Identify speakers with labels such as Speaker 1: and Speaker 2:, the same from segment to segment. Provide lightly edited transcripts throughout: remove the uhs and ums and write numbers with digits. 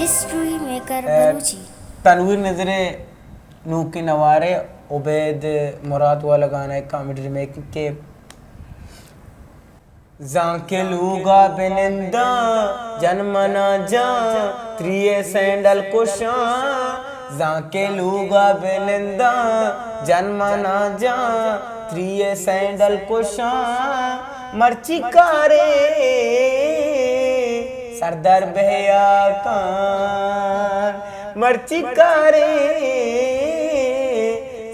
Speaker 1: History maker Balochi
Speaker 2: Tanveer नजरे नू के नवारे उबैद मुराद वाला गाना एक कॉमेडी रिमेक के जाके लूगा बेनिंदा जन्मना जा त्रिये सैंडल कुशा जाके लूगा बेनिंदा जन्मना जा त्रिये सैंडल कुशा मर्ची कारे सरदार भैया कान मर्ची कारे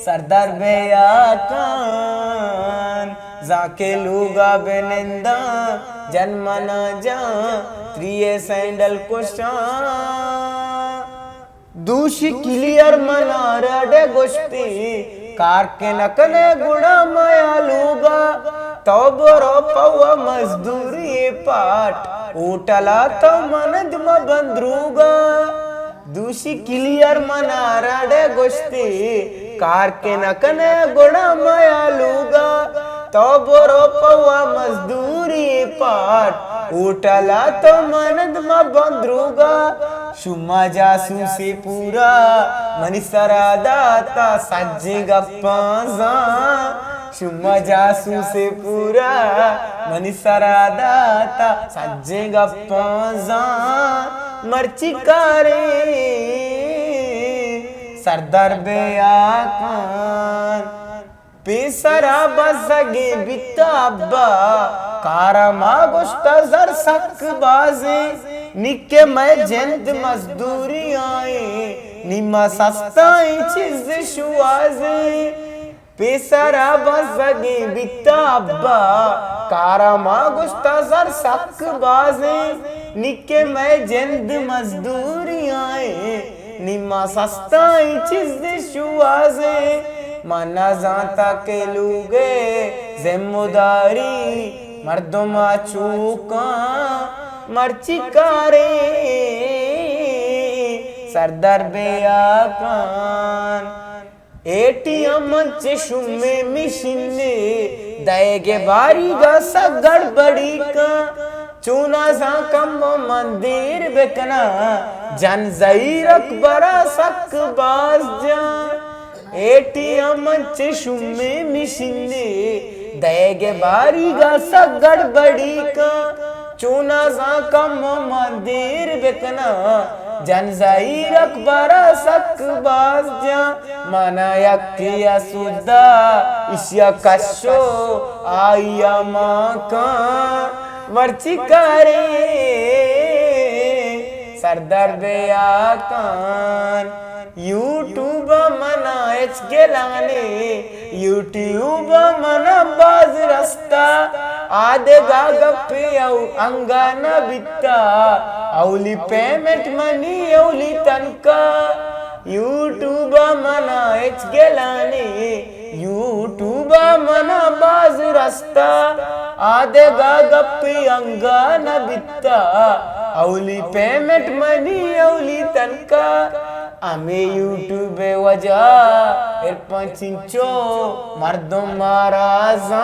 Speaker 2: सरदार भैया कान जाके लूगा बेनिंदा जन्मना जा त्रिये सैंडल कुशा दूषी क्लियर मना रडे गोष्टी कार के नकने गुणा माया लूगा तो बरो पवा मजदूरी पाठ ऊटला तो मनद म बंद्रूगा दूषी क्लियर मना रडे गोष्टी कार के नकने गुणा माया लूगा तो बरो पवा मजदूरी पाठ ऊटला तो मनद म बंद्रूगा शुमा जासू से पूरा मनिसरा दाता सज्जे गप्पा शुमा जासू से पूरा मनिसरा दाता सज्जे गप्पा मर्ची कारे सरदार बेया कान पेसरा बसगे बिताबा कारमा गोश्ता जर सक बाजे निके मैं जेंद मजदूरी आए निमा सस्ताई चीज शुआजे पेसरा बसगे बिताबा कारमा गोश्ता जर सक बाजे निके मैं जेंद मजदूरी आए निमा सस्ताई चीज शुआजे माना जाता के लूगे जिम्मेदारी मर्दमा चूका मर्ची कारे सरदार बेया कान एटीएम चे शुमे मिशिने दयगे बारी गा सा गड़बड़ी का चूना सा कम मंदिर बेकना जन जहीर अकबरा सक बाज जा एटीएम चे शुमे मिशिने दयगे बारी गा सा गड़बड़ी का चूना सा कम मंदिर बेकना जन जहीर अकबरा सक बाज जा मना यकिया सुदा इशिया कशो आया माका मर्ची करे सरदार बेया कान यूट्यूब मना एच गेलाने यूट्यूब मना बाज रस्ता आदे गप्पे अंगाना बित्ता औली पेमेंट मनी औली तनका यूट्यूब मना एच गेलाने यूट्यूब मना बाज रस्ता आदे गप्पे अंगाना बित्ता औली पेमेंट मनी औली तनका आमे यूट्यूब वजह पंचिंचो मर्दों महाराजा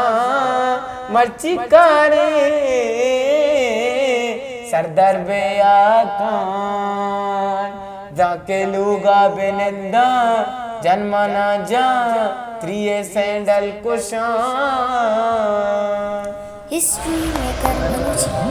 Speaker 2: मर्ची कारे सरदार बेया कान जाके लूगा बेनिंदा जन्मना जा त्रिये सैंडल कुशा
Speaker 1: हिस्ट्री मेकर बलूची।